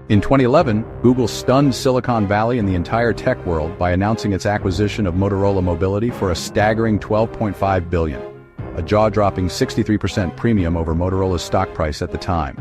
In 2011, Google stunned Silicon Valley and the entire tech world by announcing its acquisition of Motorola Mobility for a staggering $12.5 billion, a jaw-dropping 63% premium over Motorola's stock price at the time.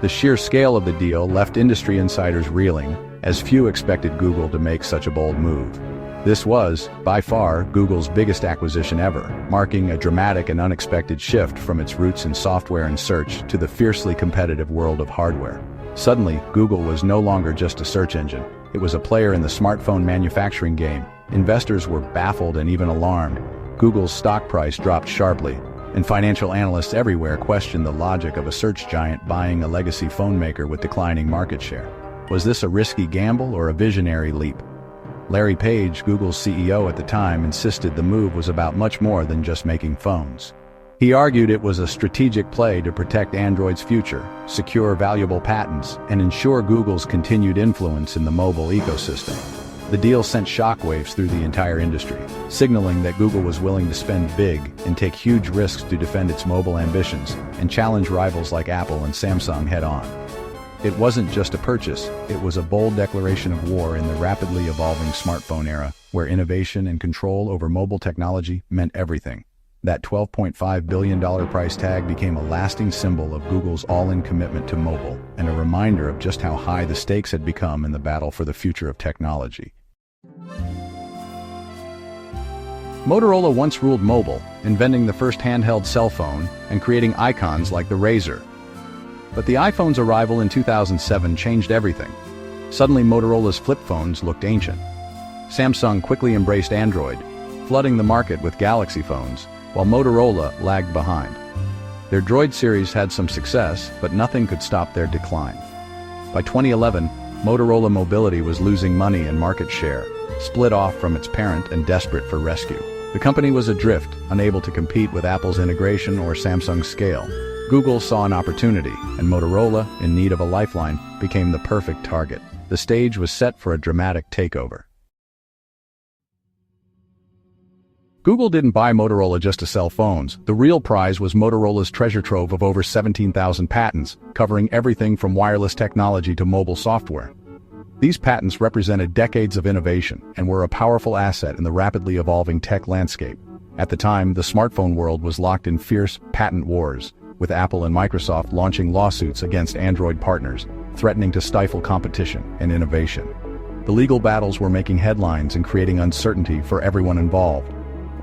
The sheer scale of the deal left industry insiders reeling, as few expected Google to make such a bold move. This was, by far, Google's biggest acquisition ever, marking a dramatic and unexpected shift from its roots in software and search to the fiercely competitive world of hardware. Suddenly, Google was no longer just a search engine. It was a player in the smartphone manufacturing game. Investors were baffled and even alarmed. Google's stock price dropped sharply, and financial analysts everywhere questioned the logic of a search giant buying a legacy phone maker with declining market share. Was this a risky gamble or a visionary leap? Larry Page, Google's CEO at the time, insisted the move was about much more than just making phones. He argued it was a strategic play to protect Android's future, secure valuable patents, and ensure Google's continued influence in the mobile ecosystem. The deal sent shockwaves through the entire industry, signaling that Google was willing to spend big and take huge risks to defend its mobile ambitions and challenge rivals like Apple and Samsung head-on. It wasn't just a purchase, it was a bold declaration of war in the rapidly evolving smartphone era, where innovation and control over mobile technology meant everything. That $12.5 billion price tag became a lasting symbol of Google's all-in commitment to mobile, and a reminder of just how high the stakes had become in the battle for the future of technology. Motorola once ruled mobile, inventing the first handheld cell phone and creating icons like the Razr. But the iPhone's arrival in 2007 changed everything. Suddenly, Motorola's flip phones looked ancient. Samsung quickly embraced Android, flooding the market with Galaxy phones, while Motorola lagged behind. Their Droid series had some success, but nothing could stop their decline. By 2011, Motorola Mobility was losing money and market share, split off from its parent and desperate for rescue. The company was adrift, unable to compete with Apple's integration or Samsung's scale. Google saw an opportunity, and Motorola, in need of a lifeline, became the perfect target. The stage was set for a dramatic takeover. Google didn't buy Motorola just to sell phones. The real prize was Motorola's treasure trove of over 17,000 patents, covering everything from wireless technology to mobile software. These patents represented decades of innovation and were a powerful asset in the rapidly evolving tech landscape. At the time, the smartphone world was locked in fierce patent wars, with Apple and Microsoft launching lawsuits against Android partners, threatening to stifle competition and innovation. The legal battles were making headlines and creating uncertainty for everyone involved.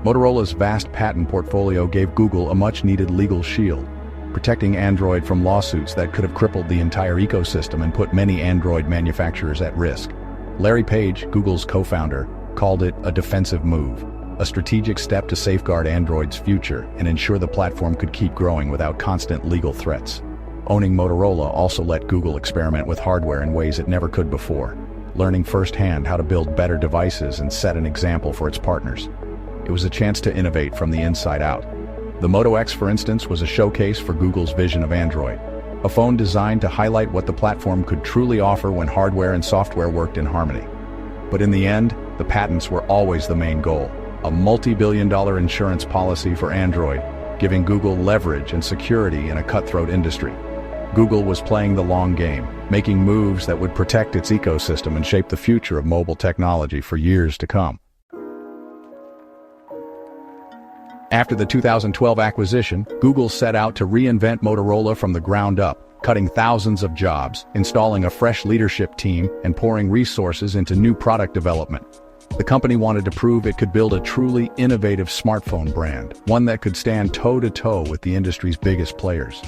Motorola's vast patent portfolio gave Google a much-needed legal shield, protecting Android from lawsuits that could have crippled the entire ecosystem and put many Android manufacturers at risk. Larry Page, Google's co-founder, called it a defensive move, a strategic step to safeguard Android's future and ensure the platform could keep growing without constant legal threats. Owning Motorola also let Google experiment with hardware in ways it never could before, learning firsthand how to build better devices and set an example for its partners. It was a chance to innovate from the inside out. The Moto X, for instance, was a showcase for Google's vision of Android, a phone designed to highlight what the platform could truly offer when hardware and software worked in harmony. But in the end, the patents were always the main goal, a multi-billion-dollar insurance policy for Android, giving Google leverage and security in a cutthroat industry. Google was playing the long game, making moves that would protect its ecosystem and shape the future of mobile technology for years to come. After the 2012 acquisition, Google set out to reinvent Motorola from the ground up, cutting thousands of jobs, installing a fresh leadership team, and pouring resources into new product development. The company wanted to prove it could build a truly innovative smartphone brand, one that could stand toe-to-toe with the industry's biggest players.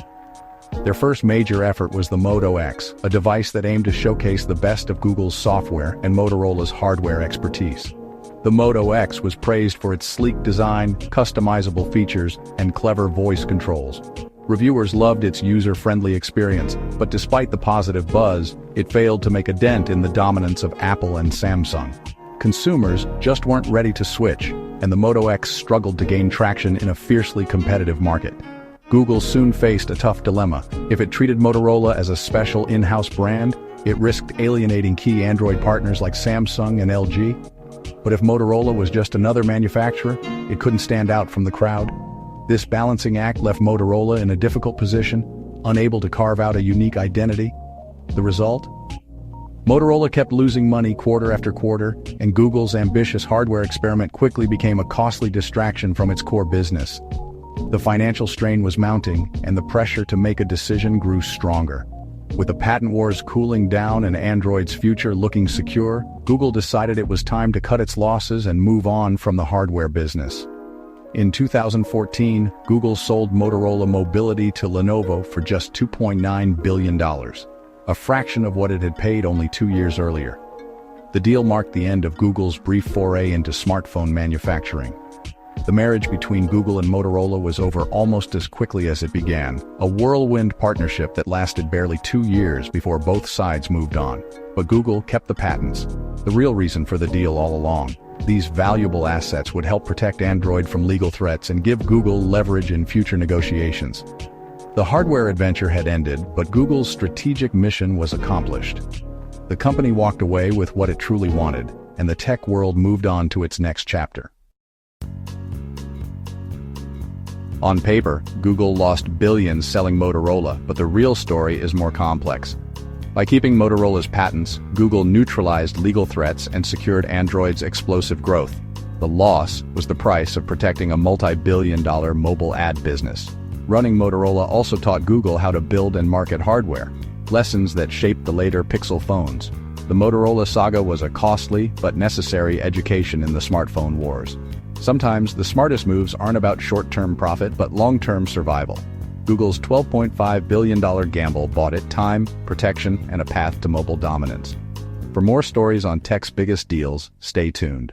Their first major effort was the Moto X, a device that aimed to showcase the best of Google's software and Motorola's hardware expertise. The Moto X was praised for its sleek design, customizable features, and clever voice controls. Reviewers loved its user-friendly experience, but despite the positive buzz, it failed to make a dent in the dominance of Apple and Samsung. Consumers just weren't ready to switch, and the Moto X struggled to gain traction in a fiercely competitive market. Google soon faced a tough dilemma. If it treated Motorola as a special in-house brand, it risked alienating key Android partners like Samsung and LG. But if Motorola was just another manufacturer, it couldn't stand out from the crowd. This balancing act left Motorola in a difficult position, unable to carve out a unique identity. The result? Motorola kept losing money quarter after quarter, and Google's ambitious hardware experiment quickly became a costly distraction from its core business. The financial strain was mounting, and the pressure to make a decision grew stronger. With the patent wars cooling down and Android's future looking secure, Google decided it was time to cut its losses and move on from the hardware business. In 2014, Google sold Motorola Mobility to Lenovo for just $2.9 billion, a fraction of what it had paid only 2 years earlier. The deal marked the end of Google's brief foray into smartphone manufacturing. The marriage between Google and Motorola was over almost as quickly as it began, a whirlwind partnership that lasted barely 2 years before both sides moved on. But Google kept the patents, the real reason for the deal all along. These valuable assets would help protect Android from legal threats and give Google leverage in future negotiations. The hardware adventure had ended, but Google's strategic mission was accomplished. The company walked away with what it truly wanted, and the tech world moved on to its next chapter. On paper, Google lost billions selling Motorola, but the real story is more complex. By keeping Motorola's patents, Google neutralized legal threats and secured Android's explosive growth. The loss was the price of protecting a multi-billion-dollar mobile ad business. Running Motorola also taught Google how to build and market hardware, lessons that shaped the later Pixel phones. The Motorola saga was a costly but necessary education in the smartphone wars. Sometimes the smartest moves aren't about short-term profit but long-term survival. Google's $12.5 billion gamble bought it time, protection, and a path to mobile dominance. For more stories on tech's biggest deals, stay tuned.